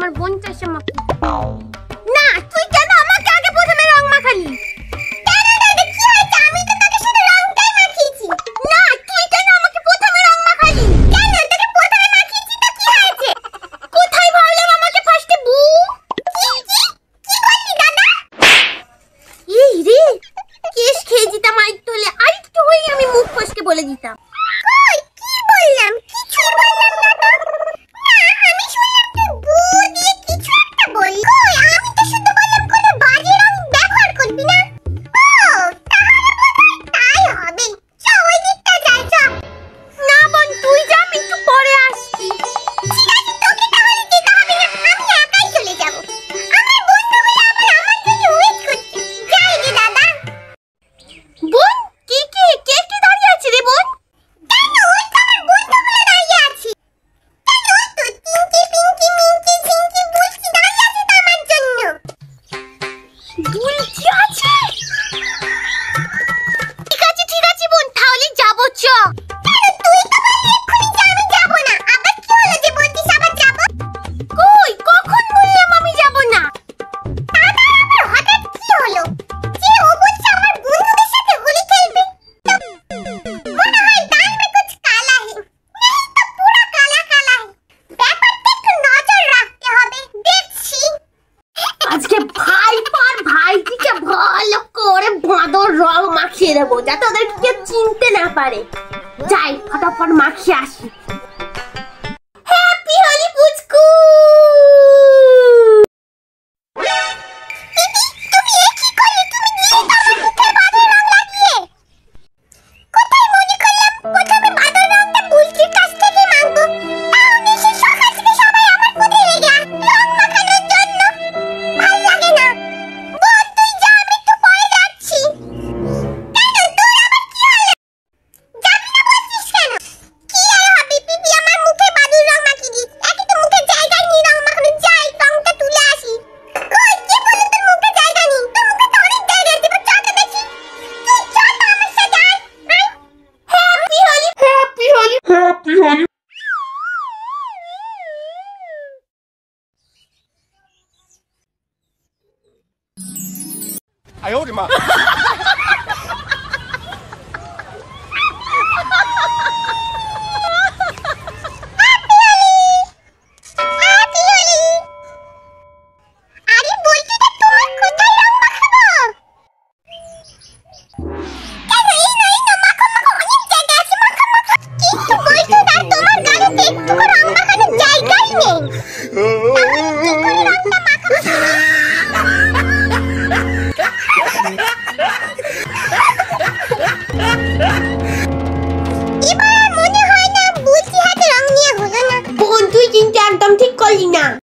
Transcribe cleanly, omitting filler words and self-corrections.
আমার বোন চাষে মাখি। না, তুই কেন আমাকে আগে প্রথমে রং মাখালি? কেন দাদা, কি হয়েছে? আমি তো তোকে শুধু রংটাই মাখিয়েছি। না, তুই কেন আমাকে প্রথমে রং মাখালি? কেন তোকে প্রথমে মাখিয়েছি তো কি হয়েছে? কোথায় ভাবলাম আমাকে ফার্স্টে বু? কি বললি দাদা? এই রে, কেশ খেয়ে দিতাম আরেকটু হলে, আরেকটু হয়ে আমি মুখ ফসকে বলে দিতাম। কই কি বললাম? কিছু বললাম না তো। না, আমি শুনলাম তুই বু দিয়ে কিছু একটা বললি। কই, আমি তো শুধু বললাম কোনো বাজে রং ব্যবহার করবি না। ও, তাহলে বোধহয় তাই হবে। চ, ওই দিকটা যাই, চ। না বোন, তুই যা, আমি একটু পরে আসছি। ঠিক আছে, তোকে তাহলে যেতে হবে না, আমি একাই চলে যাব। আমার বন্ধুগুলো আবার আমার জন্য ওয়েট করছে। যাই রে দাদা। বোন, কে দাঁড়িয়ে আছে রে বোন? কেন, ওই তো আমার বন্ধুগুলো দাঁড়িয়ে আছে। কেন, ওই তো টিঙ্কি, পিঙ্কি, মিঙ্কি, ঝিঙ্কি, বুলকি দাঁড়িয়ে আছে তো আমার জন্য। বুলকি আছে? ঠিক আছে বোন, তাহলে যাবো, চ। কেন, তুই তো বললি এক্ষুনি যে আমি যাবো না। আবার কি হলো যে বলছিস আবার যাবো? কই, কখন বললাম আমি যাবো না? দাদা, আবার হঠাৎ কি হলো যে ও বলছে আমার বন্ধুদের সাথে হোলি খেলবে? মনে হয় দাল মে কুছ কালা है, नहीं तो पूरा काला काला है। ব্যাপারটা একটু নজর রাখতে হবে, দেখছি। আজকে ভাইটিকে ভালো করে বাঁদর রং মাখিয়ে দেবো, যাতে ওদের কেউ চিনতে না পারে। যাই, ফটাফট মাখিয়ে আসি। হ্যাপি হোলি পুচকু। তুমি এ কি করলে? তুমি দিলে তো আমার মুখে বাঁদর রং লাগিয়ে। কোথায় মনে করলাম প্রথমে বাঁদর রংটা বুলকির কাছ থেকে মাখবো, তাহলে সে সকাল থেকে সবাই আমার প্রতি রেগে রং মাখানোর জন্য। ভাল লাগে না। বোন, তুই যা, আমি একটু পরে যাচ্ছি। কেন, তোর আবার কি হলো? যাবি না বলছিস কেন? কি আর হবে, পিপি আমার মুখে বাঁদর রং মাখিয়ে দিস। একে তো মুখে জায়গায় নেই রং মাখানো। যাই, রংটা তুলে আসি। কই, কে বলল তোর মুখে জায়গা নেই? তোর মুখে তো অনেক জায়গা আছে, এবার চল তো দেখি। তুই চল তো আমার সাথে, আয় আয়। Happy Holi. Happy Holi. Happy Holi! I owed him up. Happy Holi. আরে বলছিটা তোমার কোথায় রং মাখাবো? কেন, এই না মাখো, অনেক জায়গা আছে, মাখো। কিন্তু বলছো না তোমার গালে তো একটুকু রং মাখানোর জায়গাই নেই।